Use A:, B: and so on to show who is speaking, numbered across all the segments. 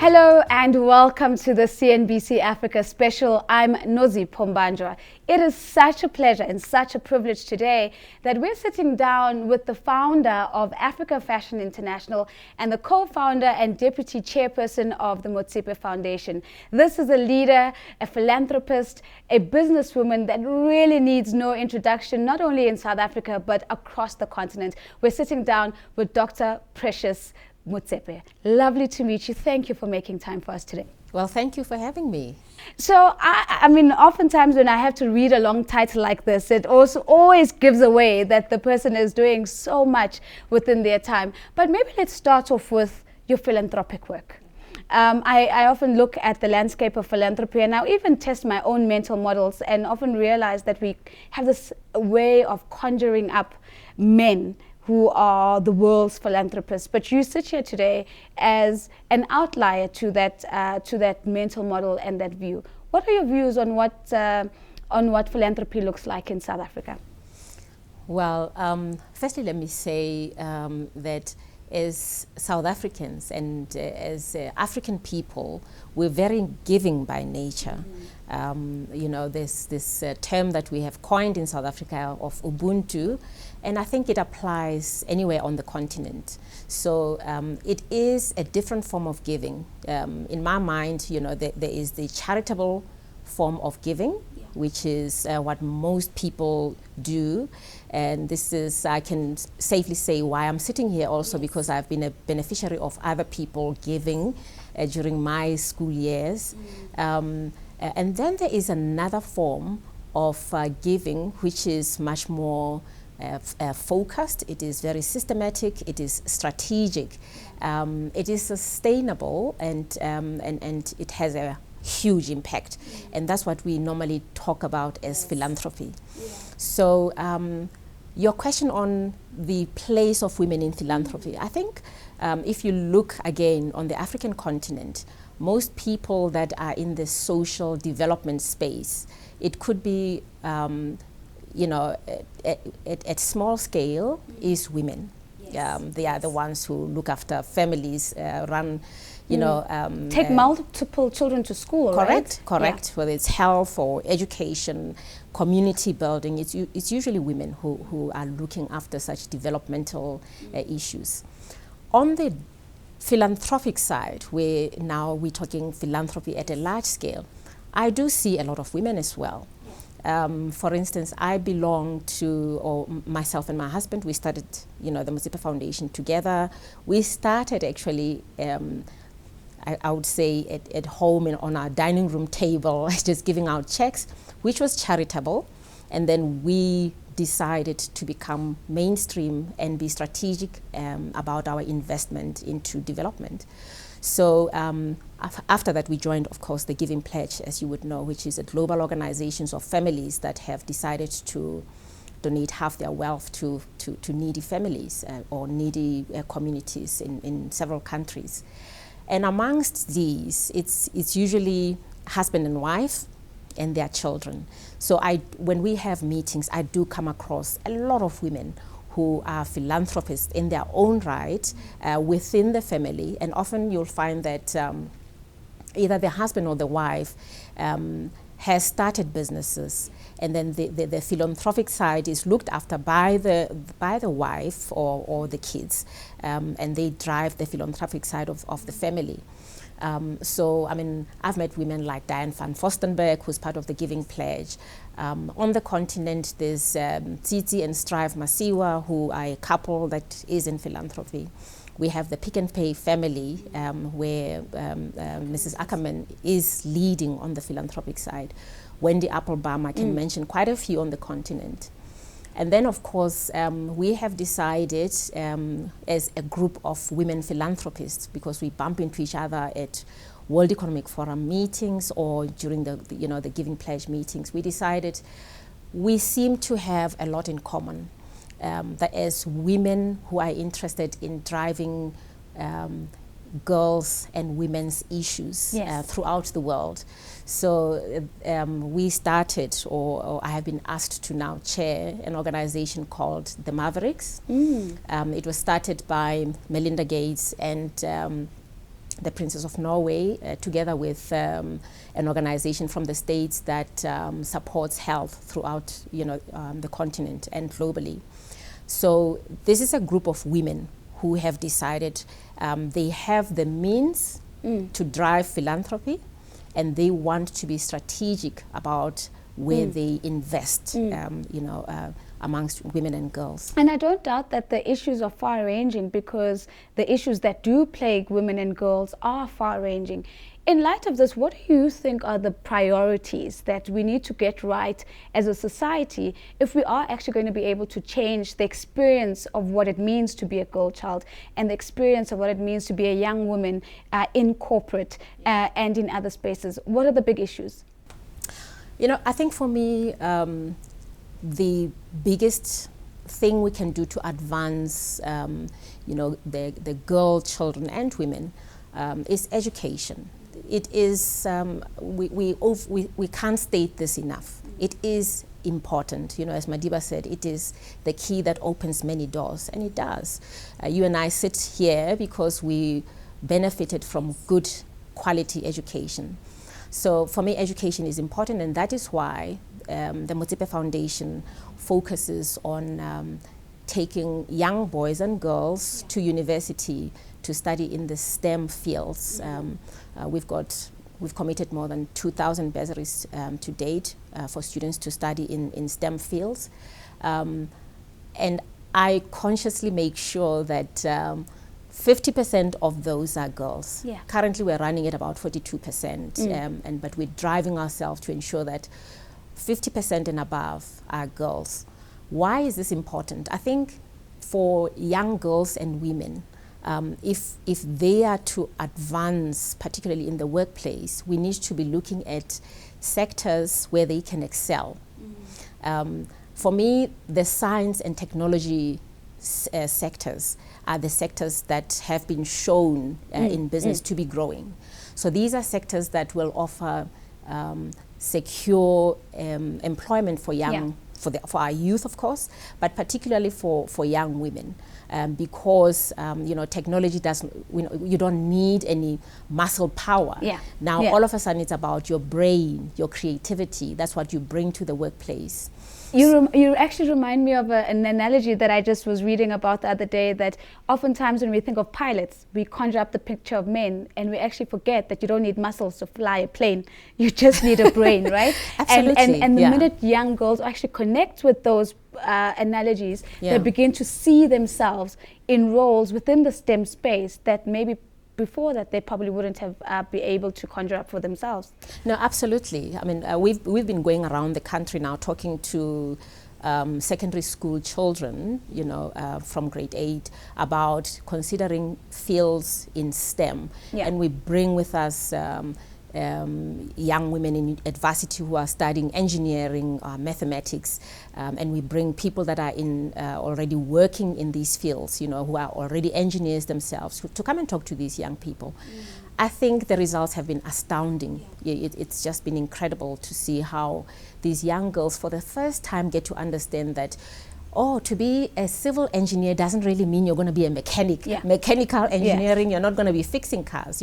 A: Hello and welcome to the CNBC Africa special. I'm Nozi Pombanjwa. It is such a pleasure and such a privilege today that we're sitting down with the founder of Africa Fashion International and the co-founder and deputy chairperson of the Motsepe Foundation. This is a leader, a philanthropist, a businesswoman that really needs no introduction, not only in South Africa, but across the continent. We're sitting down with Dr. Precious Motsepe. Lovely to meet you. Thank you for making time for us today.
B: Well, thank you for having me.
A: So, I mean, oftentimes when I have to read a long title like this, it also always gives away that the person is doing so much within their time. But maybe let's start off with your philanthropic work. I often look at the landscape of philanthropy, and I even test my own mental models and often realize that we have this way of conjuring up men who are the world's philanthropists. But you sit here today as an outlier to that mental model and that view. What are your views on what philanthropy looks like in South Africa?
B: Well, firstly, let me say that as South Africans and as African people, we're very giving by nature. You know, there's this term that we have coined in South Africa of Ubuntu, and I think it applies anywhere on the continent. So it is a different form of giving. In my mind, you know, there is the charitable form of giving, which is what most people do. And this is, I can safely say, why I'm sitting here also, because I've been a beneficiary of other people giving during my school years. And then there is another form of giving, which is much more focused. It is very systematic. It is strategic. It is sustainable, and it has a huge impact. And that's what we normally talk about as philanthropy. So your question on the place of women in philanthropy, I think if you look again on the African continent, most people that are in the social development space, it could be, you know, at small scale, is women. They are the ones who look after families, run, you know,
A: take multiple children to school,
B: correct,
A: right?
B: Correct. Whether it's health or education, community building, it's usually women who are looking after such developmental issues. On the philanthropic side, where now we're talking philanthropy at a large scale, I do see a lot of women as well. For instance, I belong to, or myself and my husband, we started, you know, the Motsepe Foundation together. We started actually, I would say at home on our dining room table, just giving out checks, which was charitable. And then we decided to become mainstream and be strategic about our investment into development. So after that, we joined, of course, the Giving Pledge, as you would know, which is a global organization of families that have decided to donate half their wealth to needy families or needy communities in several countries. And amongst these, it's usually husband and wife and their children. So when we have meetings, I do come across a lot of women who are philanthropists in their own right within the family. And often you'll find that either the husband or the wife has started businesses, and then the philanthropic side is looked after by the wife or the kids, and they drive the philanthropic side of the family. So, I mean, I've met women like Diane van Forstenberg, who's part of the Giving Pledge. On the continent, there's Tsitsi and Strive Masiwa, who are a couple that is in philanthropy. We have the Pick and Pay family, where Mrs. Ackerman is leading on the philanthropic side. Wendy Applebaum, I can mention quite a few on the continent. And then, of course, we have decided as a group of women philanthropists, because we bump into each other at World Economic Forum meetings or during the Giving Pledge meetings, we decided we seem to have a lot in common. That as women who are interested in driving girls and women's issues throughout the world. So we started, or I have been asked to now chair an organization called the Mavericks. It was started by Melinda Gates and the Princess of Norway, together with an organization from the States that supports health throughout the continent and globally. So this is a group of women who have decided they have the means to drive philanthropy, and they want to be strategic about where they invest, amongst women and girls.
A: And I don't doubt that the issues are far-ranging, because the issues that do plague women and girls are far-ranging. In light of this, what do you think are the priorities that we need to get right as a society if we are actually going to be able to change the experience of what it means to be a girl child and the experience of what it means to be a young woman in corporate and in other spaces? What are the big issues?
B: I think for me, the biggest thing we can do to advance, the girl, children, and women is education. It is, we can't state this enough. It is important. As Madiba said, it is the key that opens many doors, and it does. You and I sit here because we benefited from good quality education. So for me, education is important, and that is why the Motsepe Foundation focuses on taking young boys and girls to university to study in the STEM fields. We've committed more than 2,000 bursaries to date for students to study in STEM fields. And I consciously make sure that 50% of those are girls.
A: Yeah.
B: Currently, we're running at about 42%, but we're driving ourselves to ensure that 50% and above are girls. Why is this important? I think for young girls and women, if they are to advance, particularly in the workplace, we need to be looking at sectors where they can excel. For me, the science and technology sectors are the sectors that have been shown in business to be growing. So these are sectors that will offer secure employment for for our youth, of course, but particularly for young women, because technology doesn't. You don't need any muscle power. Now all of a sudden it's about your brain, your creativity. That's what you bring to the workplace.
A: You actually remind me of an analogy that I just was reading about the other day, that oftentimes when we think of pilots, we conjure up the picture of men, and we actually forget that you don't need muscles to fly a plane. You just need a brain, right?
B: Absolutely.
A: And the minute young girls actually connect with those analogies, they begin to see themselves in roles within the STEM space that maybe before that they probably wouldn't have been able to conjure up for themselves.
B: No, absolutely. I mean, we've been going around the country now talking to secondary school children, from grade 8, about considering fields in STEM. And we bring with us young women in university who are studying engineering, mathematics, and we bring people that are already working in these fields, who are already engineers themselves, to come and talk to these young people. I think the results have been astounding. It's just been incredible to see how these young girls for the first time get to understand that, to be a civil engineer doesn't really mean you're going to be a mechanic. Mechanical engineering, you're not going to be fixing cars.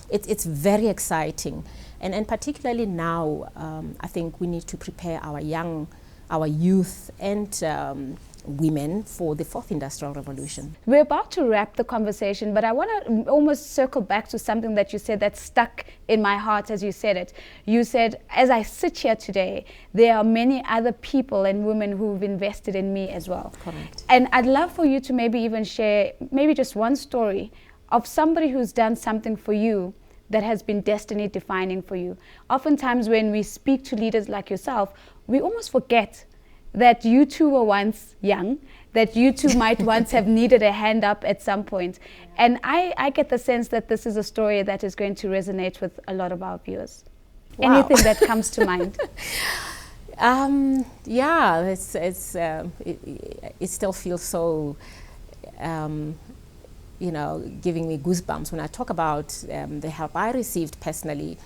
B: It's very exciting, and particularly now, I think we need to prepare our youth and women for the 4th Industrial Revolution.
A: We're about to wrap the conversation, but I want to almost circle back to something that you said that stuck in my heart as you said it. You said, as I sit here today, there are many other people and women who've invested in me as well.
B: Correct.
A: And I'd love for you to maybe even share maybe just one story of somebody who's done something for you that has been destiny defining for you. Oftentimes when we speak to leaders like yourself, we almost forget that you too were once young, that you too might once have needed a hand up at some point. And I get the sense that this is a story that is going to resonate with a lot of our viewers.
B: Wow.
A: Anything that comes to mind?
B: It still feels so, giving me goosebumps when I talk about the help I received personally.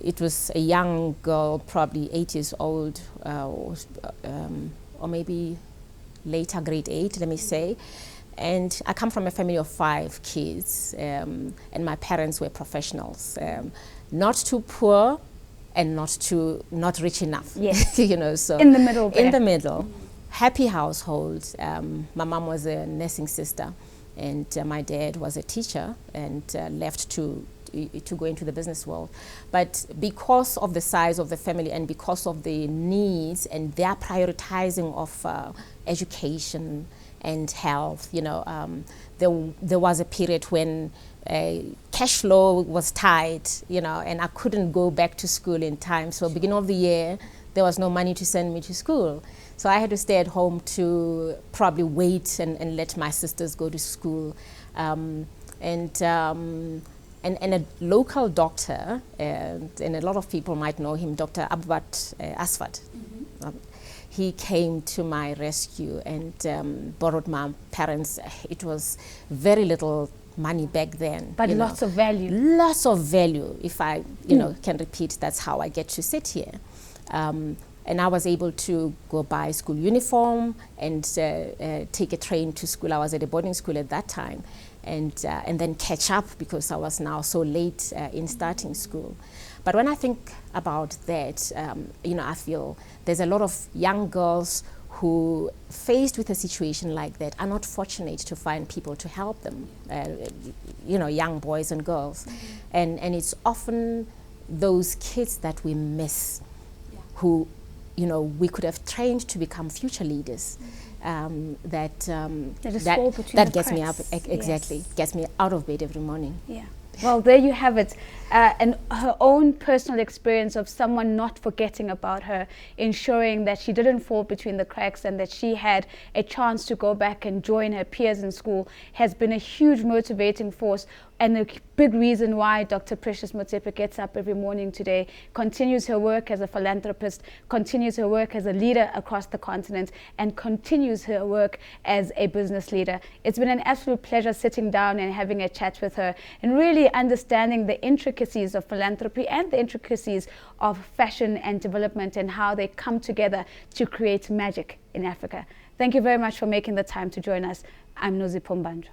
B: It was a young girl, probably 8 years old, or maybe later grade 8, let me say. And I come from a family of 5 kids, and my parents were professionals, not too poor and not rich enough.
A: Yes.
B: You know, so
A: in the middle there.
B: In the middle. Happy household. My mom was a nursing sister, and my dad was a teacher and left to go into the business world. But because of the size of the family and because of the needs and their prioritizing of education and health, you know, there was a period when cash flow was tight, you know, and I couldn't go back to school in time. So beginning of the year, there was no money to send me to school. So I had to stay at home to probably wait and let my sisters go to school. And a local doctor, and a lot of people might know him, Dr. Abbat Asfat. He came to my rescue and borrowed my parents. It was very little money back then.
A: But lots of value.
B: Lots of value. If I, you know, can repeat, that's how I get to sit here. And I was able to go buy school uniform and take a train to school. I was at a boarding school at that time, and then catch up because I was now so late in starting school. But when I think about that, you know, I feel there's a lot of young girls who, faced with a situation like that, are not fortunate to find people to help them, you know, young boys and girls. And it's often those kids that we miss, who, you know, we could have trained to become future leaders. That gets me up, exactly, gets me out of bed every morning.
A: Yeah. Well, there you have it. And her own personal experience of someone not forgetting about her, ensuring that she didn't fall between the cracks and that she had a chance to go back and join her peers in school, has been a huge motivating force and a big reason why Dr. Precious Motsepe gets up every morning today, continues her work as a philanthropist, continues her work as a leader across the continent, and continues her work as a business leader. It's been an absolute pleasure sitting down and having a chat with her and really understanding the intricacies of philanthropy and the intricacies of fashion and development and how they come together to create magic in Africa. Thank you very much for making the time to join us. I'm Nozi Pombanjo.